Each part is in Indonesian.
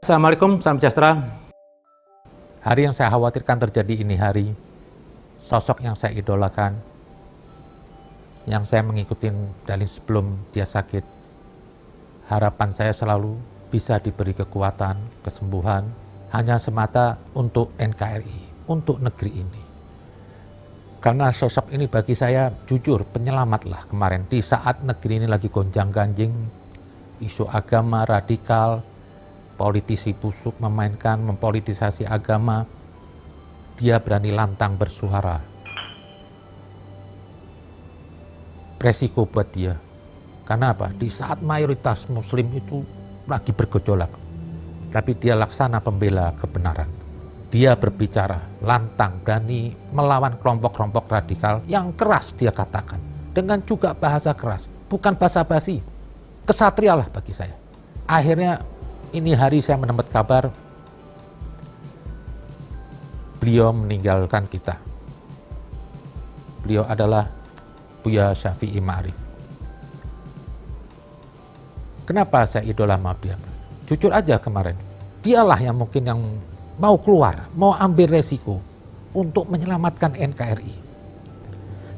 Assalamualaikum, salam sejahtera. Hari yang saya khawatirkan terjadi ini hari, sosok yang saya idolakan, yang saya mengikuti dari sebelum dia sakit, harapan saya selalu bisa diberi kekuatan, kesembuhan, hanya semata untuk NKRI, untuk negeri ini. Karena sosok ini bagi saya jujur penyelamat lah kemarin, di saat negeri ini lagi gonjang-ganjing, isu agama radikal, politisi busuk memainkan, mempolitisasi agama, dia berani lantang bersuara. Resiko buat dia. Karena apa? Di saat mayoritas muslim itu lagi bergejolak, tapi dia laksana pembela kebenaran. Dia berbicara lantang, berani melawan kelompok-kelompok radikal yang keras dia katakan. Dengan juga bahasa keras, bukan basa-basi. Kesatria lah bagi saya. Akhirnya ini hari saya mendapat kabar beliau meninggalkan kita. Beliau adalah Buya Syafi'i Ma'arif. Kenapa saya idola sama dia? Jujur aja kemarin, dialah yang mungkin yang mau keluar, mau ambil resiko untuk menyelamatkan NKRI.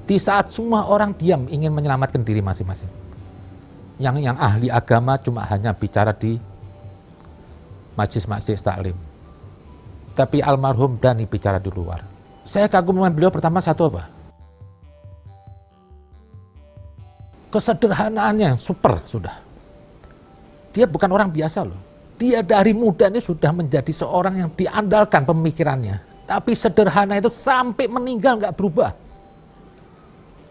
Di saat semua orang diam ingin menyelamatkan diri masing-masing. Yang ahli agama cuma hanya bicara di majelis taklim. Tapi almarhum berani bicara di luar. Saya kagum dengan beliau pertama satu apa? Kesederhanaannya super sudah. Dia bukan orang biasa loh. Dia dari muda ini sudah menjadi seorang yang diandalkan pemikirannya. Tapi sederhana itu sampai meninggal nggak berubah.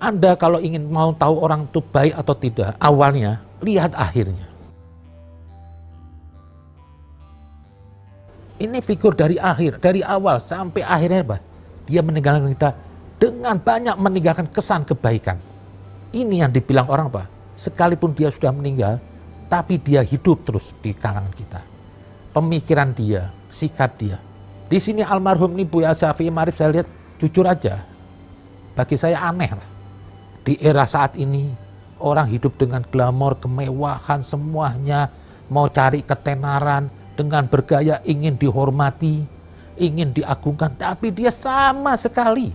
Anda kalau ingin mau tahu orang itu baik atau tidak, awalnya lihat akhirnya. Ini figur dari akhir, dari awal sampai akhirnya apa? Dia meninggalkan kita dengan banyak meninggalkan kesan kebaikan. Ini yang dibilang orang apa? Sekalipun dia sudah meninggal, tapi dia hidup terus di kalangan kita. Pemikiran dia, sikap dia. Di sini almarhum ini Buya Syafi'i Ma'arif saya lihat jujur aja, bagi saya aneh lah. Di era saat ini orang hidup dengan glamor, kemewahan semuanya, mau cari ketenaran, dengan bergaya ingin dihormati, ingin diagungkan, tapi dia sama sekali.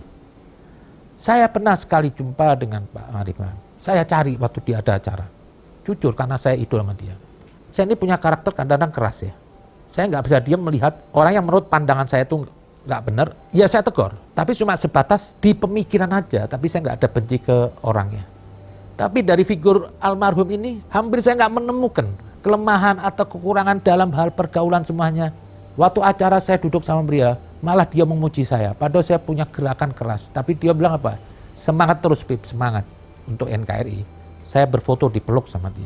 Saya pernah sekali jumpa dengan Pak Ma'arif. Saya cari waktu dia ada acara. Jujur karena saya idol sama dia. Saya ini punya karakter kadang-kadang keras ya. Saya nggak bisa diam melihat orang yang menurut pandangan saya itu nggak benar, ya saya tegur. Tapi cuma sebatas di pemikiran aja, tapi saya nggak ada benci ke orangnya. Tapi dari figur almarhum ini hampir saya nggak menemukan kelemahan atau kekurangan dalam hal pergaulan semuanya. Waktu acara saya duduk sama beliau, malah dia memuji saya. Padahal saya punya gerakan keras. Tapi dia bilang apa? Semangat terus Pip, semangat untuk NKRI. Saya berfoto dipeluk sama dia.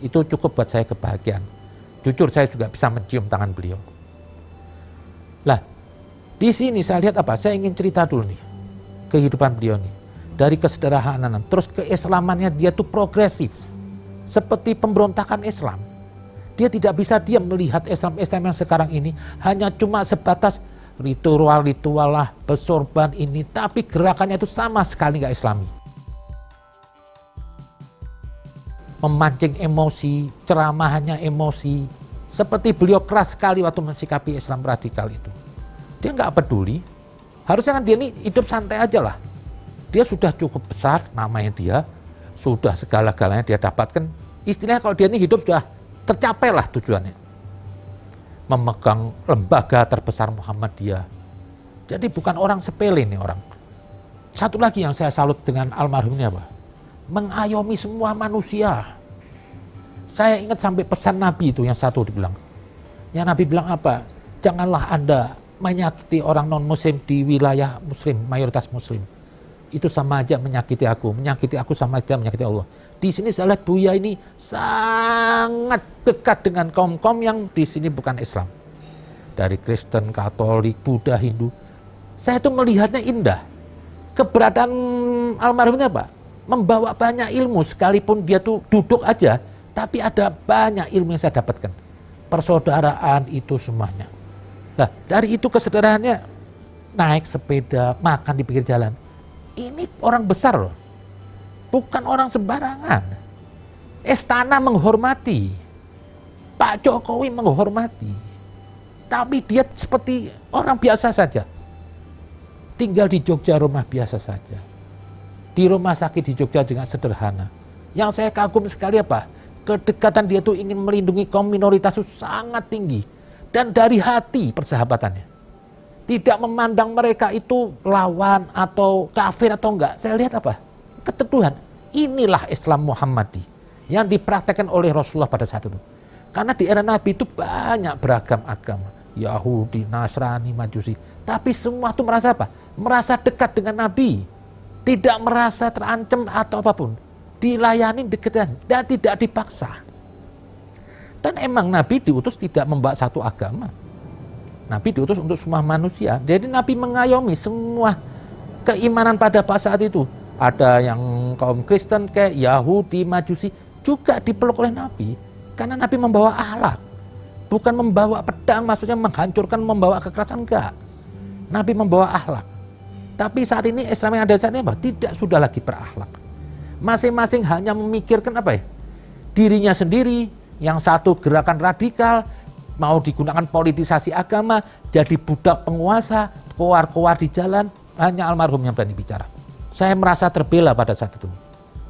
Itu cukup buat saya kebahagiaan. Jujur saya juga bisa mencium tangan beliau. Lah, di sini saya lihat apa? Saya ingin cerita dulu nih kehidupan beliau nih. Dari kesederhanaan, terus keislamannya dia tuh progresif. Seperti pemberontakan Islam. Dia tidak bisa diam melihat Islam yang sekarang ini hanya cuma sebatas ritual-ritual lah, bersorban ini, tapi gerakannya itu sama sekali nggak Islami. Memancing emosi, ceramahannya emosi. Seperti beliau keras sekali waktu mensikapi Islam radikal itu. Dia nggak peduli. Harusnya kan dia ini hidup santai aja lah. Dia sudah cukup besar namanya dia, sudah segala-galanya dia dapatkan. Istilahnya kalau dia ini hidup sudah tercapai lah tujuannya. Memegang lembaga terbesar Muhammadiyah. Jadi bukan orang sepele nih orang. Satu lagi yang saya salut dengan almarhum ini apa? Mengayomi semua manusia. Saya ingat sampai pesan Nabi itu yang satu dibilang. Yang Nabi bilang apa? Janganlah Anda menyakiti orang non-muslim di wilayah muslim, mayoritas muslim. Itu sama aja menyakiti aku sama aja menyakiti Allah. Di sini saya lihat Buya ini sangat dekat dengan kaum-kaum yang di sini bukan Islam. Dari Kristen, Katolik, Buddha, Hindu. Saya itu melihatnya indah. Keberadaan almarhumnya apa? Membawa banyak ilmu, sekalipun dia tuh duduk aja, tapi ada banyak ilmu yang saya dapatkan. Persaudaraan itu semuanya. Nah, dari itu kesederhanaannya, naik sepeda, makan di pinggir jalan. Ini orang besar loh. Bukan orang sembarangan. Istana menghormati. Pak Jokowi menghormati. Tapi dia seperti orang biasa saja. Tinggal di Jogja, rumah biasa saja. Di rumah sakit di Jogja dengan sederhana. Yang saya kagum sekali apa? Kedekatan dia tuh ingin melindungi kaum minoritas itu sangat tinggi. Dan dari hati persahabatannya. Tidak memandang mereka itu lawan atau kafir atau enggak. Saya lihat apa? Keteduhan. Inilah Islam Muhammadi yang dipraktekkan oleh Rasulullah pada saat itu. Karena di era Nabi itu banyak beragam agama. Yahudi, Nasrani, Majusi. Tapi semua itu merasa apa? Merasa dekat dengan Nabi. Tidak merasa terancam atau apapun. Dilayani deketan dan tidak dipaksa. Dan emang Nabi diutus tidak membawa satu agama. Nabi diutus untuk semua manusia. Jadi Nabi mengayomi semua keimanan pada saat itu. Ada yang kaum Kristen kayak Yahudi, Majusi juga dipeluk oleh Nabi. Karena Nabi membawa akhlak. Bukan membawa pedang, maksudnya menghancurkan, membawa kekerasan, enggak. Nabi membawa akhlak. Tapi saat ini Islam yang ada saat ini apa? Tidak sudah lagi berakhlak. Masing-masing hanya memikirkan apa ya? Dirinya sendiri, yang satu gerakan radikal, mau digunakan politisasi agama, jadi budak penguasa, koar-koar di jalan, hanya almarhum yang berani bicara. Saya merasa terbela pada saat itu.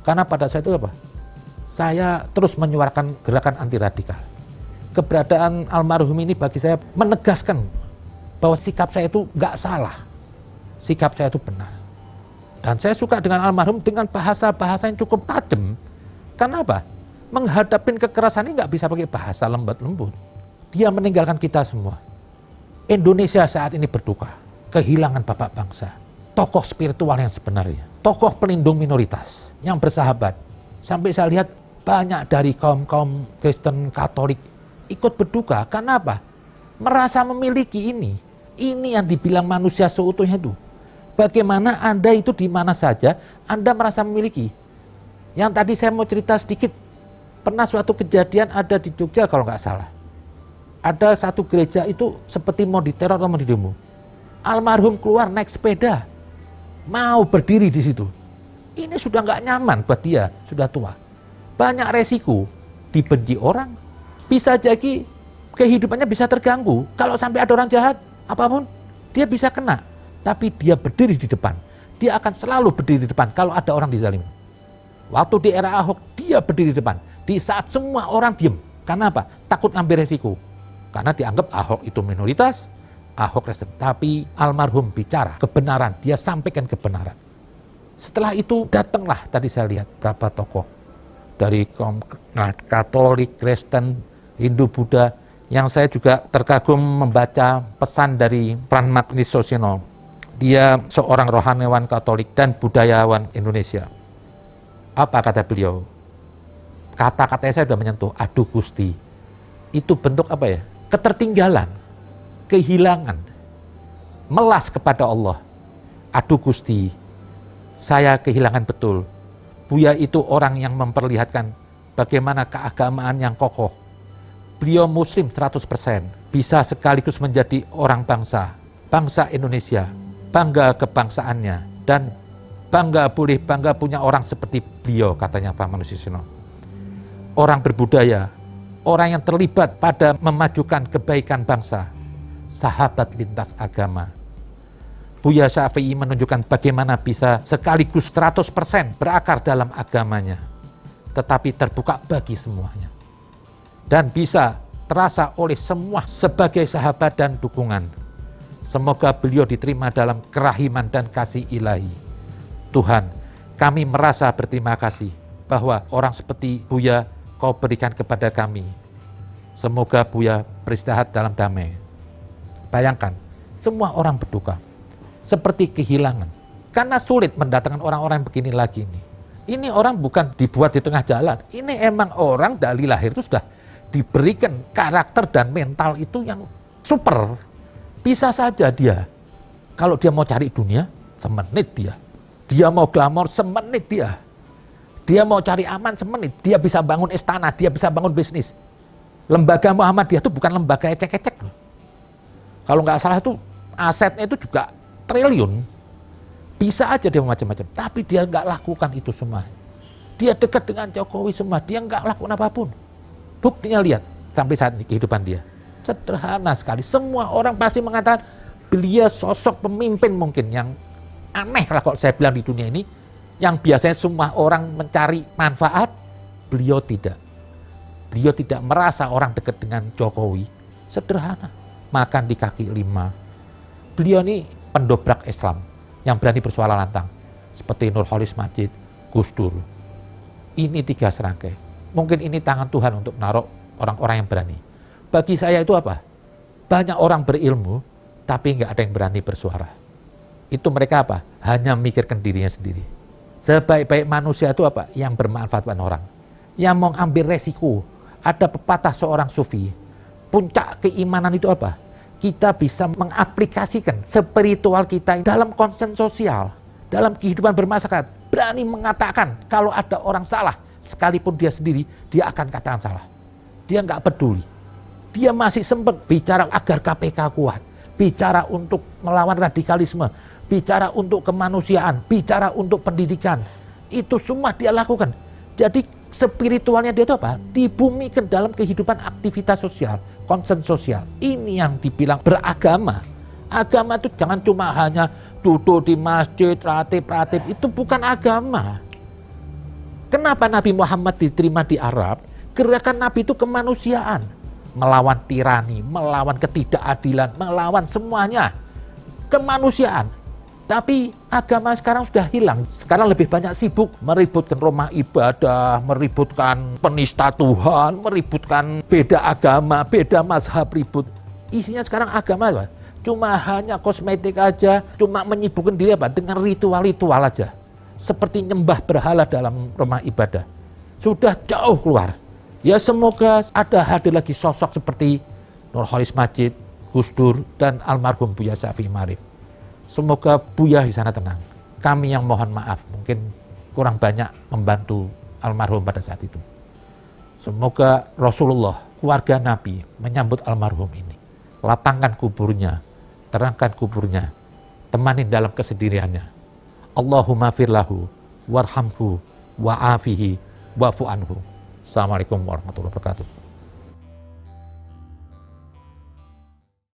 Karena pada saat itu apa? Saya terus menyuarakan gerakan anti radikal. Keberadaan almarhum ini bagi saya menegaskan bahwa sikap saya itu nggak salah. Sikap saya itu benar. Dan saya suka dengan almarhum dengan bahasa-bahasa yang cukup tajam. Karena apa? Menghadapin kekerasan ini nggak bisa pakai bahasa lembut-lembut. Dia meninggalkan kita semua. Indonesia saat ini berduka. Kehilangan bapak bangsa. Tokoh spiritual yang sebenarnya. Tokoh pelindung minoritas yang bersahabat. Sampai saya lihat banyak dari kaum Kristen, Katolik ikut berduka. Karena apa? Merasa memiliki ini. Ini yang dibilang manusia seutuhnya itu. Bagaimana Anda itu di mana saja, Anda merasa memiliki. Yang tadi saya mau cerita sedikit. Pernah suatu kejadian ada di Jogja kalau nggak salah. Ada satu gereja itu seperti mau diteror atau mau didemo. Almarhum keluar naik sepeda. Mau berdiri di situ. Ini sudah nggak nyaman buat dia, sudah tua. Banyak resiko, dibenci orang, bisa jadi kehidupannya bisa terganggu. Kalau sampai ada orang jahat, apapun, dia bisa kena. Tapi dia berdiri di depan. Dia akan selalu berdiri di depan kalau ada orang dizalimi. Waktu di era Ahok, dia berdiri di depan. Di saat semua orang diem. Karena apa? Takut ambil resiko. Karena dianggap Ahok itu minoritas, Ahok Kristen. Tapi almarhum bicara kebenaran, dia sampaikan kebenaran. Setelah itu datanglah, tadi saya lihat berapa tokoh. Dari Katolik, Kristen, Hindu, Buddha. Yang saya juga terkagum membaca pesan dari Pran Magnis Sosiono. Dia seorang rohaniawan Katolik dan budayawan Indonesia. Apa kata beliau? Kata-katanya saya sudah menyentuh. Aduh Gusti, itu bentuk apa ya? Ketertinggalan, kehilangan, melas kepada Allah. Aduh Gusti, saya kehilangan betul. Buya itu orang yang memperlihatkan bagaimana keagamaan yang kokoh. Beliau Muslim 100%, bisa sekaligus menjadi orang bangsa Indonesia, bangga kebangsaannya, dan bangga punya orang seperti beliau, katanya Pak Manusisino. Orang berbudaya, orang yang terlibat pada memajukan kebaikan bangsa, sahabat lintas agama. Buya Syafi'i menunjukkan bagaimana bisa sekaligus 100% berakar dalam agamanya, tetapi terbuka bagi semuanya. Dan bisa terasa oleh semua sebagai sahabat dan dukungan. Semoga beliau diterima dalam kerahiman dan kasih ilahi. Tuhan, kami merasa berterima kasih bahwa orang seperti Buya Kau berikan kepada kami. Semoga Buya beristirahat dalam damai. Bayangkan, semua orang berduka. Seperti kehilangan. Karena sulit mendatangkan orang-orang begini lagi ini. Ini orang bukan dibuat di tengah jalan. Ini emang orang dari lahir itu sudah diberikan karakter dan mental itu yang super. Bisa saja dia, kalau dia mau cari dunia, semenit dia. Dia mau glamor, semenit dia. Dia mau cari aman, semenit. Dia bisa bangun istana, dia bisa bangun bisnis. Lembaga Muhammadiyah itu bukan lembaga ecek-ecek. Kalau nggak salah itu asetnya itu juga triliun. Bisa aja dia macam-macam, tapi dia nggak lakukan itu semua. Dia dekat dengan Jokowi semua, dia nggak lakukan apapun. Buktinya lihat sampai saat ini kehidupan dia. Sederhana sekali. Semua orang pasti mengatakan beliau sosok pemimpin mungkin yang aneh lah kalau saya bilang di dunia ini. Yang biasanya semua orang mencari manfaat, beliau tidak. Beliau tidak merasa orang dekat dengan Jokowi. Sederhana. Makan di kaki lima. Beliau ini pendobrak Islam yang berani bersuara lantang. Seperti Nurholis Majid, Gus Dur. Ini 3 serangkai. Mungkin ini tangan Tuhan untuk menaruh orang-orang yang berani. Bagi saya itu apa? Banyak orang berilmu, tapi nggak ada yang berani bersuara. Itu mereka apa? Hanya memikirkan dirinya sendiri. Sebaik-baik manusia itu apa? Yang bermanfaat pada orang. Yang mau ambil resiko. Ada pepatah seorang sufi. Puncak keimanan itu apa? Kita bisa mengaplikasikan spiritual kita dalam konsen sosial. Dalam kehidupan bermasyarakat. Berani mengatakan kalau ada orang salah. Sekalipun dia sendiri, dia akan katakan salah. Dia nggak peduli. Dia masih sempat bicara agar KPK kuat, bicara untuk melawan radikalisme, bicara untuk kemanusiaan, bicara untuk pendidikan. Itu semua dia lakukan. Jadi spiritualnya dia itu apa? Dibumikan dalam kehidupan aktivitas sosial, konsen sosial. Ini yang dibilang beragama. Agama itu jangan cuma hanya duduk di masjid, ratib, itu bukan agama. Kenapa Nabi Muhammad diterima di Arab? Gerakan Nabi itu kemanusiaan. Melawan tirani, melawan ketidakadilan, melawan semuanya. Kemanusiaan. Tapi agama sekarang sudah hilang. Sekarang lebih banyak sibuk meributkan rumah ibadah, meributkan penista Tuhan, meributkan beda agama, beda mazhab ribut. Isinya sekarang agama apa? Cuma hanya kosmetik aja, cuma menyibukkan diri apa? Dengan ritual-ritual aja. Seperti nyembah berhala dalam rumah ibadah. Sudah jauh keluar. Ya semoga ada hadir lagi sosok seperti Nurholis Majid, Gus Dur, dan almarhum Buya Syafi'i Ma'arif. Semoga Buya di sana tenang. Kami yang mohon maaf, mungkin kurang banyak membantu almarhum pada saat itu. Semoga Rasulullah, keluarga Nabi, menyambut almarhum ini. Lapangkan kuburnya, terangkan kuburnya, temani dalam kesendiriannya. Allahumma firlahu, warhamhu, wa'afihi, wa'fu anhu. Assalamualaikum warahmatullahi wabarakatuh.